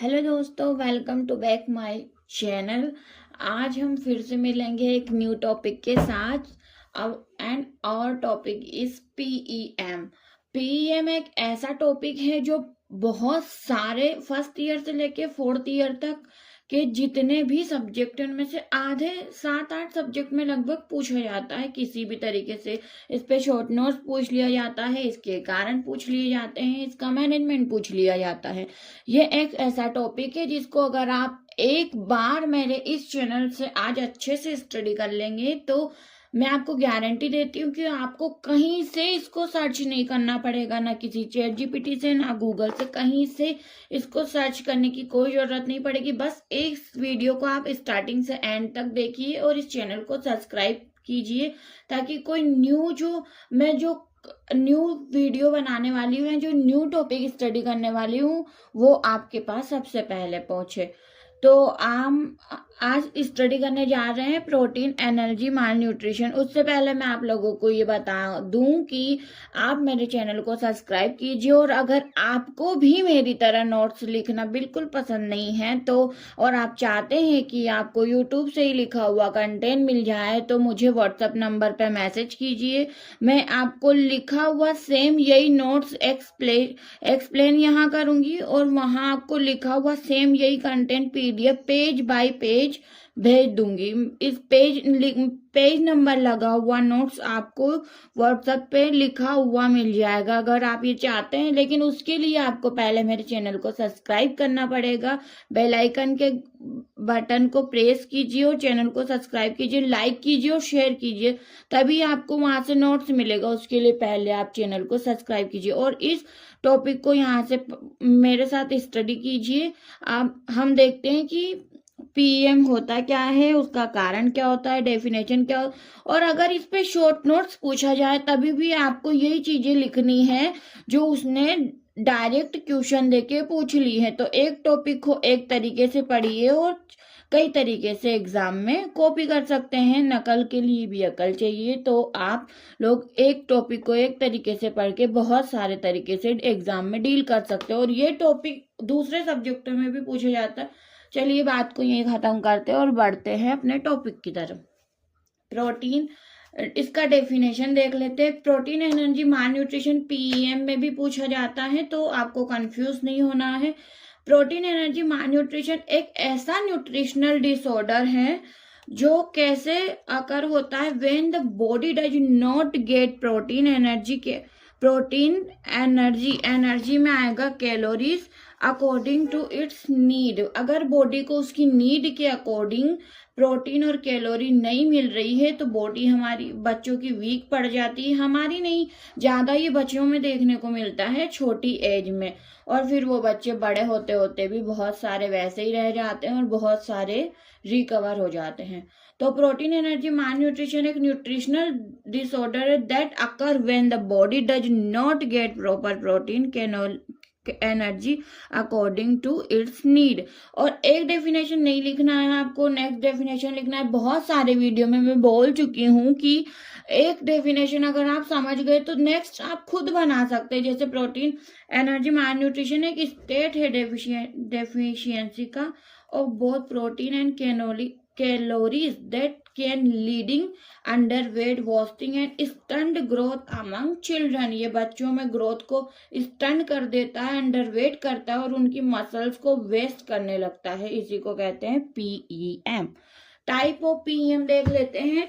Hello दोस्तों, welcome to back my channel. आज हम फिर से मिलेंगे एक न्यू टॉपिक के साथ। अब एंड और टॉपिक इज पीईएम। पीईएम एक ऐसा टॉपिक है जो बहुत सारे फर्स्ट ईयर से लेके फोर्थ ईयर तक के जितने भी सब्जेक्ट उनमें से आधे 7-8 सब्जेक्ट में लगभग पूछा जाता है किसी भी तरीके से। इस पे शॉर्ट नोट्स पूछ लिया जाता है, इसके कारण पूछ लिए जाते हैं, इसका मैनेजमेंट पूछ लिया जाता है। ये एक ऐसा टॉपिक है जिसको अगर आप एक बार मेरे इस चैनल से आज अच्छे से स्टडी कर लेंगे तो मैं आपको गारंटी देती हूँ कि आपको कहीं से इसको सर्च नहीं करना पड़ेगा, ना किसी चैट जीपीटी से ना गूगल से, कहीं से इसको सर्च करने की कोई जरूरत नहीं पड़ेगी। बस एक वीडियो को आप स्टार्टिंग से एंड तक देखिए और इस चैनल को सब्सक्राइब कीजिए ताकि कोई जो न्यू वीडियो बनाने वाली हूँ, जो न्यू टॉपिक स्टडी करने वाली हूँ, वो आपके पास सबसे पहले पहुंचे। तो हम आज स्टडी करने जा रहे हैं प्रोटीन, एनर्जी, माल न्यूट्रिशन। उससे पहले मैं आप लोगों को ये बता दूं कि आप मेरे चैनल को सब्सक्राइब कीजिए और अगर आपको भी मेरी तरह नोट्स लिखना बिल्कुल पसंद नहीं है तो और आप चाहते हैं कि आपको यूट्यूब से ही लिखा हुआ कंटेंट मिल जाए तो मुझे व्हाट्सएप नंबर पर मैसेज कीजिए। मैं आपको लिखा हुआ सेम यही नोट्स एक्सप्लेन यहाँ करूंगी और वहां आपको लिखा हुआ सेम यही content PDF page bye page भेज दूंगी। इस पेज नंबर लगा हुआ नोट्स आपको व्हाट्सएप पे लिखा हुआ मिल जाएगा अगर आप ये चाहते हैं। लेकिन उसके लिए आपको पहले मेरे चैनल को सब्सक्राइब करना पड़ेगा। बेल आइकन के बटन को प्रेस कीजिए और चैनल को सब्सक्राइब कीजिए, लाइक कीजिए और शेयर कीजिए, तभी आपको वहां से नोट्स मिलेगा। उसके लिए पहले आप चैनल को सब्सक्राइब कीजिए और इस टॉपिक को यहाँ से मेरे साथ स्टडी कीजिए। हम देखते हैं कि पीएम होता क्या है, उसका कारण क्या होता है, डेफिनेशन क्या और अगर इस पे शॉर्ट नोट्स पूछा जाए तभी भी आपको यही चीजें लिखनी है जो उसने डायरेक्ट क्वेश्चन देके पूछ ली है। तो एक टॉपिक को एक तरीके से पढ़िए और कई तरीके से एग्जाम में कॉपी कर सकते हैं। नकल के लिए भी अकल चाहिए, तो आप लोग एक टॉपिक को एक तरीके से पढ़ के बहुत सारे तरीके से एग्जाम में डील कर सकते हो और ये टॉपिक दूसरे सब्जेक्टों में भी पूछा जाता है। चलिए बात को यही खत्म करते हैं और बढ़ते हैं अपने टॉपिक की तरफ। प्रोटीन, इसका डेफिनेशन देख लेते हैं। प्रोटीन, एनर्जी, माल न्यूट्रिशन पीईएम में भी पूछा जाता है, तो आपको कंफ्यूज नहीं होना है। प्रोटीन, एनर्जी, माल न्यूट्रिशन एक ऐसा न्यूट्रिशनल डिसऑर्डर है जो कैसे अकर होता है when the body does not get protein energy में आएगा calories according to its need. अगर बॉडी को उसकी नीड के अकॉर्डिंग प्रोटीन और कैलोरी नहीं मिल रही है तो बॉडी हमारी बच्चों की वीक पड़ जाती है। हमारी नहीं, ज्यादा ये बच्चों में देखने को मिलता है छोटी एज में, और फिर वो बच्चे बड़े होते होते भी बहुत सारे वैसे ही रह जाते हैं और बहुत सारे रिकवर हो जाते हैं। तो प्रोटीन, एनर्जी, माल न्यूट्रिशन एक न्यूट्रिशनल डिसऑर्डर है that occur when the body does not get proper protein energy according to its need. और एक डेफिनेशन नहीं लिखना है आपको, नेक्स्ट डेफिनेशन लिखना है। बहुत सारे वीडियो में मैं बोल चुकी हूँ कि एक डेफिनेशन अगर आप समझ गए तो नेक्स्ट आप खुद बना सकते हैं। जैसे प्रोटीन, एनर्जी, माल न्यूट्रिशन एक स्टेट है डेफिशिएंसी का और both protein and calories that can leading underweight, wasting and stunt growth among children. ये बच्चों में ग्रोथ को स्टंट कर देता है, अंडरवेट करता है और उनकी मसल्स को वेस्ट करने लगता है। इसी को कहते हैं पीईएम। टाइप ऑफ पीएम देख लेते हैं।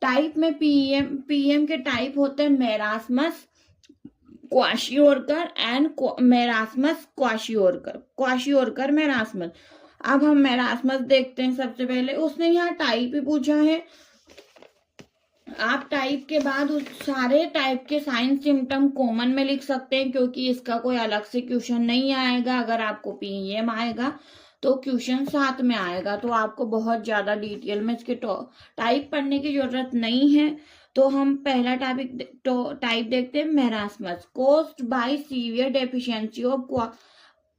टाइप में पीएम के टाइप होते हैं marasmus, kwashiorkor and kwashiorkor, marasmus. अब हम मेरास्मस देखते हैं। सबसे पहले उसने यहाँ टाइप ही पूछा है। आप टाइप के बाद उस सारे टाइप के साइन सिम्टम कॉमन में लिख सकते हैं क्योंकि इसका कोई अलग से क्वेश्चन नहीं आएगा। अगर आपको पीएम आएगा तो क्वेश्चन साथ में आएगा, तो आपको बहुत ज्यादा डिटेल में इसके टाइप पढ़ने की जरूरत नहीं है। तो हम पहला टाइप देखते हैं marasmus, caused by severe deficiency of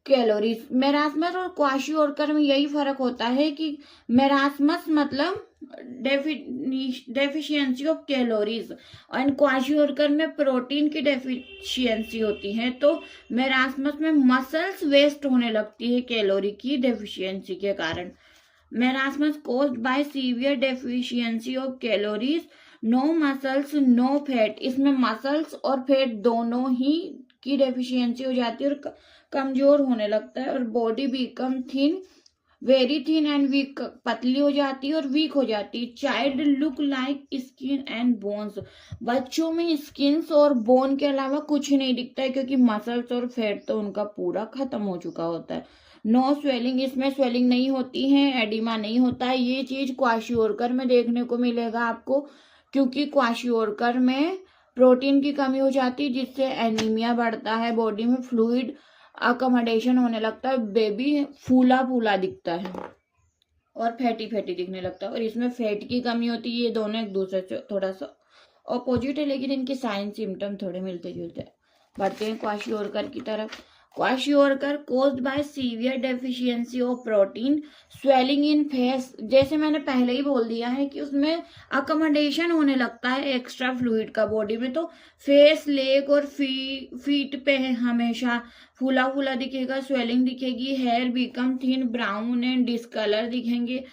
calories. Marasmus और क्वाशियोरकर में यही फर्क होता है कि मेरास्मस मतलब deficiency of calories, and kwashiorkor में प्रोटीन की डेफिशिएंसी होती है। तो मेरास्मस में मसल्स वेस्ट होने लगती है कैलोरी की डेफिशिएंसी के कारण। Marasmus caused by severe deficiency of calories, no muscles no fat. इसमें मसल्स और फैट दोनों ही की डेफिशिएंसी हो जाती है और कमजोर होने लगता है, और body become thin, very thin and weak, पतली हो जाती है और वीक हो जाती है। Child look like skin and bones, बच्चों में स्किन्स और बोन के अलावा कुछ नहीं दिखता है, क्योंकि मसल्स और फैट तो उनका पूरा खत्म हो चुका होता है। नो स्वेलिंग, इसमें स्वेलिंग नहीं होती है, एडिमा नहीं होता है। ये चीज क्वाशियोरकर में देखने को मिलेगा आपको, क्योंकि क्वाशियोरकर में प्रोटीन की कमी हो जाती है, जिससे एनीमिया बढ़ता है, बॉडी में फ्लूइड अकोमोडेशन होने लगता है, बेबी फूला फूला दिखता है और फैटी फैटी दिखने लगता है, और इसमें फैट की कमी होती है। ये दोनों एक दूसरे से थोड़ा सा ऑपोजिट है, लेकिन इनके साइन सिम्टम थोड़े मिलते जुलते हैं। बढ़ते हैं क्वाशियोरकर की तरफ। Kwashiorkor caused by severe deficiency of protein, swelling in face, जैसे मैंने पहले ही बोल दिया है कि उसमें अकोमोडेशन होने लगता है एक्स्ट्रा फ्लूइड का बॉडी में, तो फेस, लेग और फीट पे हमेशा फूला फूला दिखेगा, स्वेलिंग दिखेगी, hair become thin, brown and discolour दिखेंगे,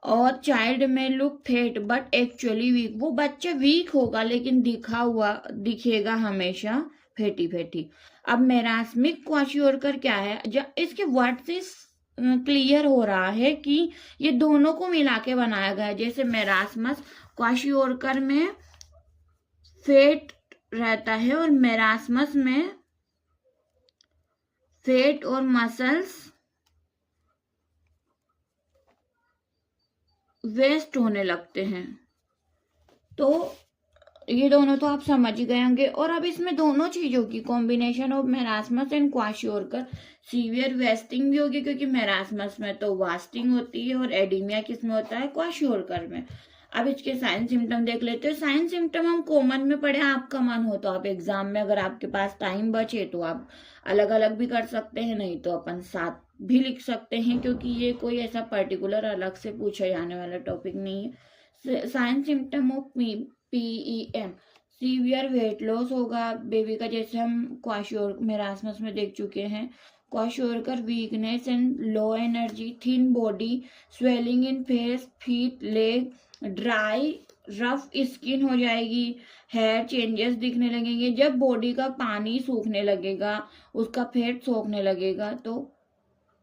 और चाइल्ड में look fat but actually weak, वो बच्चा वीक होगा लेकिन दिखेगा हमेशा फेटी फेटी। अब मेरास्मिक क्वाशियोरकर क्या है, जब इसके वर्ड से क्लियर हो रहा है कि ये दोनों को मिला के बनाया गया है। जैसे मेरास्मस, क्वाशियोरकर में फेट रहता है और मेरास्मस में फेट और मसल्स वेस्ट होने लगते हैं। तो ये दोनों तो आप समझ ही गए होंगे। और अब इसमें दोनों चीजों की combination of marasmus and kwashiorkor, severe wasting भी होगी, क्योंकि मेरास्मस में तो वास्टिंग होती है और एडीमिया किसमें होता है, क्वाशियोरकर में। अब इसके साइन सिम्टम देख लेते हैं। साइन सिम्टम हम कॉमन में पढ़े, आपका मन हो तो आप एग्जाम में, अगर आपके पास टाइम बचे तो आप अलग अलग भी कर सकते हैं, नहीं तो अपन साथ भी लिख सकते हैं, क्योंकि ये कोई ऐसा पर्टिकुलर अलग से पूछा जाने वाला टॉपिक नहीं है। Sign symptom of PEM, severe weight loss होगा बेबी का, जैसे हम क्वाशियोर मेरास्मस में देख चुके हैं। Kwashiorkor weakness and low energy, thin body, swelling in face, feet, leg, dry rough skin हो जाएगी, हेयर चेंजेस दिखने लगेंगे। जब बॉडी का पानी सूखने लगेगा, उसका फैट सोखने लगेगा, तो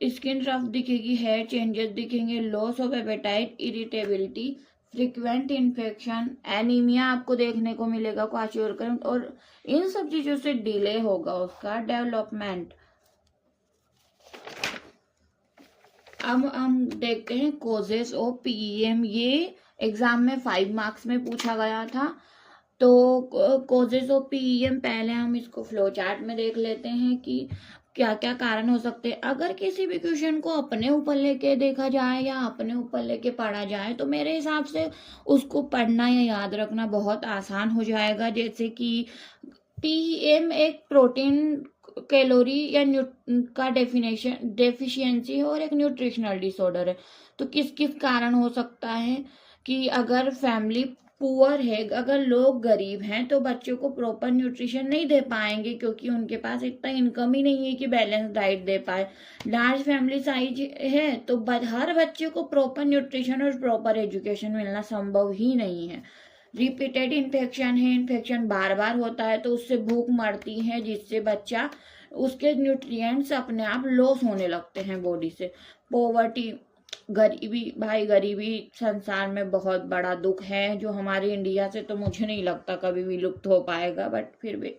स्किन रफ दिखेगी, हेयर चेंजेस दिखेंगे, loss of appetite, irritability, frequent infection, anaemia आपको देखने को मिलेगा क्वाशियोरकर, और इन सब चीजों से डिले होगा उसका डेवलपमेंट। अब हम देखते हैं कोजेस ऑफ PEM। ये एग्जाम में 5 मार्क्स में पूछा गया था। तो कोजेस ऑफ PEM, पहले हम इसको फ्लो चार्ट में देख लेते हैं कि क्या क्या कारण हो सकते हैं। अगर किसी भी क्वेश्चन को अपने ऊपर लेके देखा जाए या अपने ऊपर लेके पढ़ा जाए, तो मेरे हिसाब से उसको पढ़ना या याद रखना बहुत आसान हो जाएगा। जैसे कि PEM एक प्रोटीन, कैलोरी या का डेफिशिएंसी है और एक न्यूट्रिशनल डिसऑर्डर है। तो किस किस कारण हो सकता है कि अगर फैमिली पुअर है, अगर लोग गरीब हैं, तो बच्चों को प्रॉपर न्यूट्रिशन नहीं दे पाएंगे, क्योंकि उनके पास इतना इनकम ही नहीं है कि बैलेंस डाइट दे पाए। लार्ज फैमिली साइज है, तो हर बच्चे को प्रॉपर न्यूट्रिशन और प्रॉपर एजुकेशन मिलना संभव ही नहीं है। रिपीटेड इन्फेक्शन है, इन्फेक्शन बार बार होता है, तो उससे भूख मरती है, जिससे बच्चा, उसके न्यूट्रिएंट्स अपने आप लॉस होने लगते हैं बॉडी से। पॉवर्टी, गरीबी, भाई गरीबी संसार में बहुत बड़ा दुख है, जो हमारे इंडिया से तो मुझे नहीं लगता कभी भी लुप्त हो पाएगा, बट फिर भी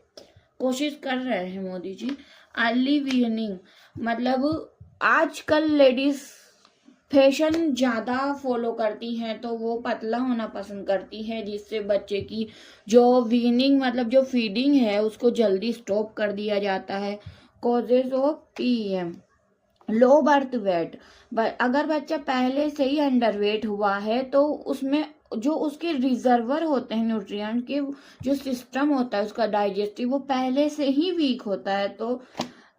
कोशिश कर रहे हैं मोदी जी। अर्ली वीनिंग, मतलब आजकल लेडीज फैशन ज़्यादा फॉलो करती हैं, तो वो पतला होना पसंद करती है, जिससे बच्चे की जो वीनिंग मतलब जो फीडिंग है उसको जल्दी स्टॉप कर दिया जाता है। Causes of PEM, low birth wait, अगर बच्चा पहले से ही अंडरवेट हुआ है, तो उसमें जो उसके रिजर्वर होते हैं न्यूट्रिएंट के, जो सिस्टम होता है उसका डाइजेस्टिव, वो पहले से ही वीक होता है, तो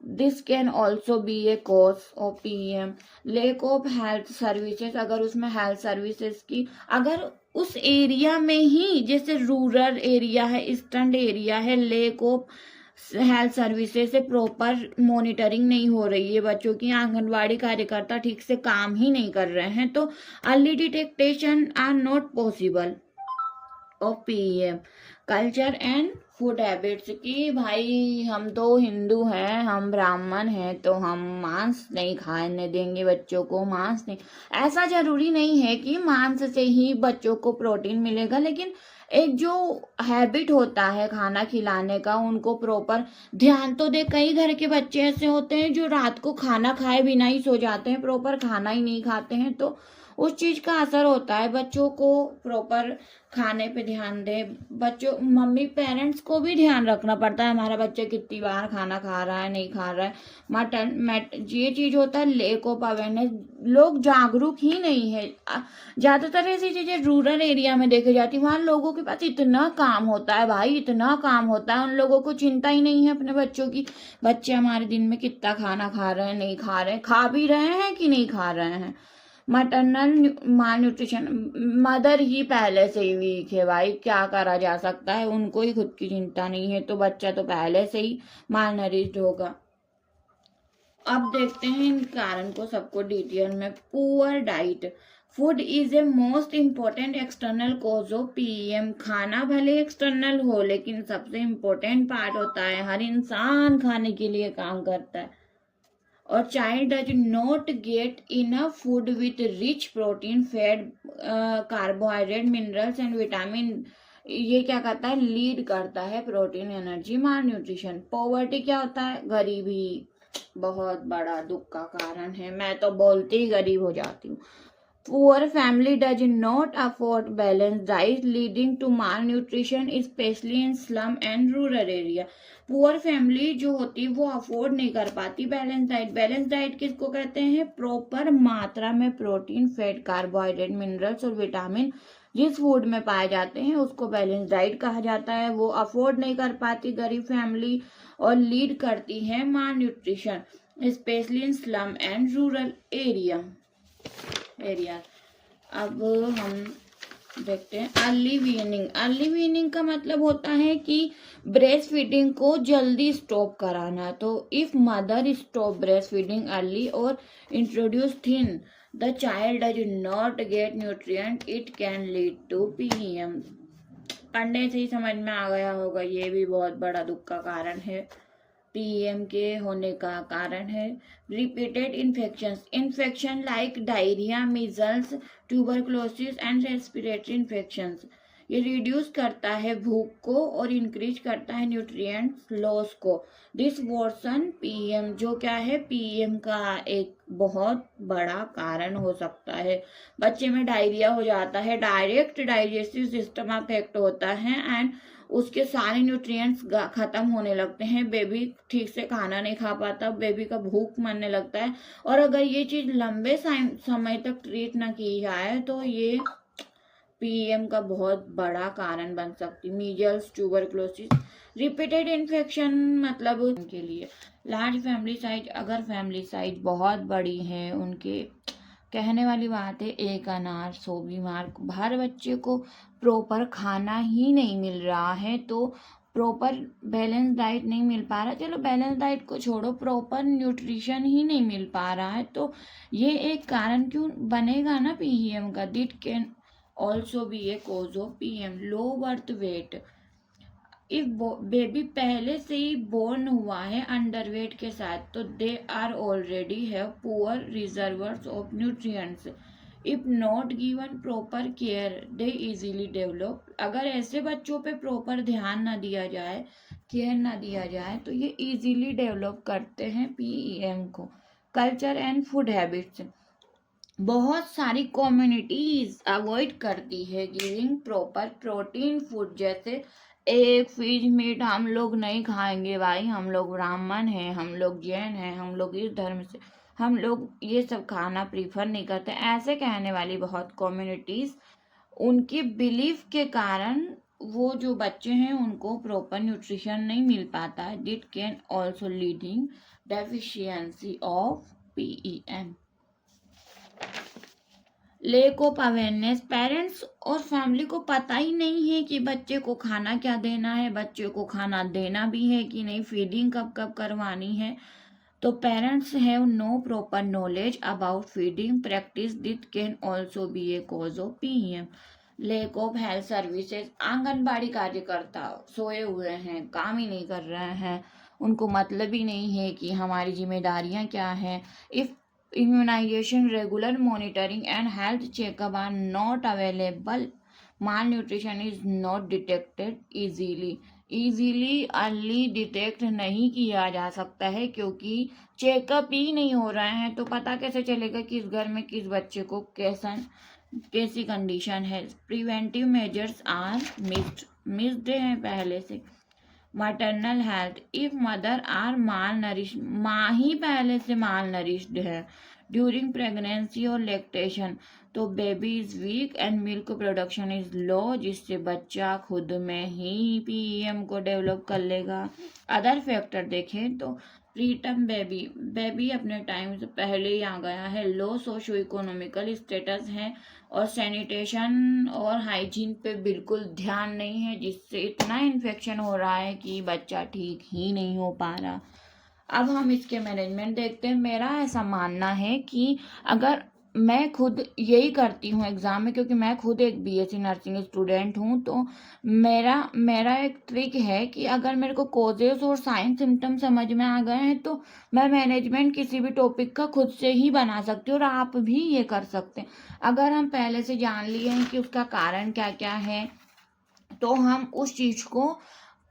this can also be a cause of PM. Lack of health services, अगर उसमें हेल्थ सर्विसेज की, अगर उस एरिया में ही, जैसे रूरल एरिया है, ईस्टर्न एरिया है, लैक ऑफ हेल्थ सर्विसेज से प्रॉपर मॉनिटरिंग नहीं हो रही है बच्चों की, आंगनवाड़ी कार्यकर्ता ठीक से काम ही नहीं कर रहे हैं, तो early detection are not possible of PM. Culture and food habits, कि भाई हम तो हिंदू हैं, हम ब्राह्मण हैं, तो हम मांस नहीं खाने देंगे बच्चों को, मांस नहीं। ऐसा जरूरी नहीं है कि मांस से ही बच्चों को प्रोटीन मिलेगा, लेकिन एक जो हैबिट होता है खाना खिलाने का, उनको प्रॉपर ध्यान तो दे। कई घर के बच्चे ऐसे होते हैं जो रात को खाना खाए बिना ही सो जाते हैं, प्रॉपर खाना ही नहीं खाते हैं, तो उस चीज का असर होता है। बच्चों को प्रॉपर खाने पे ध्यान दे, बच्चों, मम्मी पेरेंट्स को भी ध्यान रखना पड़ता है हमारा बच्चा कितनी बार खाना खा रहा है, नहीं खा रहा है। ये चीज होता है लैक ऑफ अवेयरनेस, लोग जागरूक ही नहीं है। ज्यादातर ऐसी चीजें रूरल एरिया में देखी जाती है, वहां लोगों के पास इतना काम होता है भाई, इतना काम होता है, उन लोगों को चिंता ही नहीं है अपने बच्चों की, बच्चे हमारे दिन में कितना खाना खा रहे हैं, नहीं खा रहे हैं, खा भी रहे हैं कि नहीं खा रहे हैं। मैटरनल माल न्यूट्रिशन, मदर ही पहले से ही वीक है भाई, क्या करा जा सकता है, उनको ही खुद की चिंता नहीं है, तो बच्चा तो पहले से ही माल नरिश्ड होगा। अब देखते हैं इन कारण को सबको डिटेल में। Poor diet, food is a most important external cause of PM. खाना भले एक्सटर्नल हो, लेकिन सबसे इम्पोर्टेंट पार्ट होता है, हर इंसान खाने के लिए काम करता है। और child does not get enough food with rich protein, fat, carbohydrate, minerals and vitamin, ये क्या करता है, लीड करता है प्रोटीन, एनर्जी, माल न्यूट्रिशन। पॉवर्टी क्या होता है, गरीबी, बहुत बड़ा दुख का कारण है, मैं तो बोलते ही गरीब हो जाती हूँ। Poor family does not afford balance diet leading to malnutrition, specially in slum and rural area. Poor family जो होती है वो अफोर्ड नहीं कर पाती बैलेंस डाइट। बैलेंस डाइट किसको कहते हैं, प्रॉपर मात्रा में प्रोटीन, फैट, कार्बोहाइड्रेट, मिनरल्स और विटामिन जिस फूड में पाए जाते हैं उसको बैलेंस डाइट कहा जाता है। वो अफोर्ड नहीं कर पाती गरीब फैमिली, और लीड करती है malnutrition, specially in slum and rural area. अब हम देखते हैं अर्ली वीनिंग। अर्ली वीनिंग का मतलब होता है कि ब्रेस्ट फीडिंग को जल्दी स्टॉप कराना। तो if mother stop breast feeding early और introduce thin the child does not get nutrient, it can lead to PM. पढ़ने से ही समझ में आ गया होगा, ये भी बहुत बड़ा दुख का कारण है, पीएम के होने का कारण है। Repeated infection like diarrhoea, measles, tuberculosis and respiratory infections. ये रिड्यूस करता है भूख को और इंक्रीज करता है न्यूट्रिएंट्स लॉस को। दिस वर्सन पीएम, जो क्या है, पीएम का एक बहुत बड़ा कारण हो सकता है। बच्चे में डायरिया हो जाता है, डायरेक्ट डाइजेस्टिव सिस्टम अफेक्ट होता है एंड उसके सारे न्यूट्रिएंट्स खत्म होने लगते हैं, बेबी ठीक से खाना नहीं खा पाता, बेबी का भूख मरने लगता है। और अगर ये चीज लंबे समय तक ट्रीट ना की जाए तो ये पीएम का बहुत बड़ा कारण बन सकती। मीजल्स, ट्यूबरक्लोसिस, रिपीटेड इन्फेक्शन मतलब के लिए। लार्ज फैमिली साइज, अगर फैमिली साइज बहुत बड़ी है उनके, कहने वाली बात है, एक अनार 100 बीमार। हर बच्चे को प्रॉपर खाना ही नहीं मिल रहा है, तो प्रॉपर बैलेंस डाइट नहीं मिल पा रहा, चलो बैलेंस डाइट को छोड़ो, प्रॉपर न्यूट्रिशन ही नहीं मिल पा रहा है, तो ये एक कारण क्यों बनेगा ना पीएम का। This can also be a cause of PM. Low birth weight, if baby पहले से ही बोर्न हुआ है अंडरवेट के साथ, तो they are already have poor reservoirs of nutrients. If not given proper care they easily develop. अगर ऐसे बच्चों पे प्रॉपर ध्यान ना दिया जाए, केयर ना दिया जाए, तो ये इजीली डेवलप करते हैं पीएम को। कल्चर एंड फूड हैबिट्स, बहुत सारी कम्युनिटीज अवॉइड करती है गिविंग प्रॉपर प्रोटीन फूड, जैसे एग, फिश, मीट हम लोग नहीं खाएंगे भाई, हम लोग ब्राह्मण हैं, हम लोग जैन हैं, हम लोग इस धर्म से, हम लोग ये सब खाना प्रीफर नहीं करते, ऐसे कहने वाली बहुत कम्युनिटीज, उनकी बिलीफ के कारण वो जो बच्चे हैं उनको प्रॉपर न्यूट्रिशन नहीं मिल पाता है। This can also leading deficiency of PEM। Lack of awareness, parents और फैमिली को पता ही नहीं है कि बच्चे को खाना क्या देना है, बच्चे को खाना देना भी है कि नहीं, फीडिंग कब कब करवानी है। तो parents have no proper knowledge about feeding practice, this can also be a cause of PEM। Lack of health services, anganwadi कार्यकर्ता सोए हुए हैं, काम ही नहीं कर रहे हैं, उनको मतलब ही नहीं है कि हमारी जिम्मेदारियां क्या हैं। If immunization, regular monitoring and health checkup are not available, malnutrition is not detected easily early detect नहीं किया जा सकता है क्योंकि चेकअप ही नहीं हो रहे हैं, तो पता कैसे चलेगा किस घर में किस बच्चे को कैसी कंडीशन है। प्रिवेंटिव मेजर्स आर मिस्ड हैं पहले से। Maternal health, if mother are malnourish, माँ ही पहले से माल नरिश्ड है ड्यूरिंग प्रेगनेंसी और लैक्टेशन, तो baby is weak and milk production is low, जिससे बच्चा खुद में ही PEM को डेवलप कर लेगा। अदर फैक्टर देखें तो प्रीटर्म बेबी अपने टाइम से पहले ही आ गया है, लो सोशो इकोनॉमिकल स्टेटस है और सैनिटेशन और हाइजीन पे बिल्कुल ध्यान नहीं है, जिससे इतना इन्फेक्शन हो रहा है कि बच्चा ठीक ही नहीं हो पा रहा। अब हम इसके मैनेजमेंट देखते हैं। मेरा ऐसा मानना है कि अगर मैं खुद यही करती हूँ एग्ज़ाम में, क्योंकि मैं खुद एक BSc नर्सिंग स्टूडेंट हूँ, तो मेरा एक ट्रिक है कि अगर मेरे को कॉजेज और साइन सिम्टम समझ में आ गए हैं तो मैं मैनेजमेंट किसी भी टॉपिक का खुद से ही बना सकती हूँ, और आप भी ये कर सकते हैं। अगर हम पहले से जान लिए हैं कि उसका कारण क्या क्या है, तो हम उस चीज़ को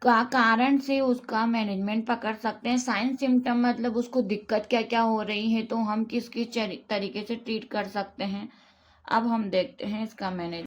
का कारण से उसका मैनेजमेंट पकड़ सकते हैं। साइन सिम्टम मतलब उसको दिक्कत क्या क्या हो रही है, तो हम किस किस तरीके से ट्रीट कर सकते हैं। अब हम देखते हैं इसका मैनेज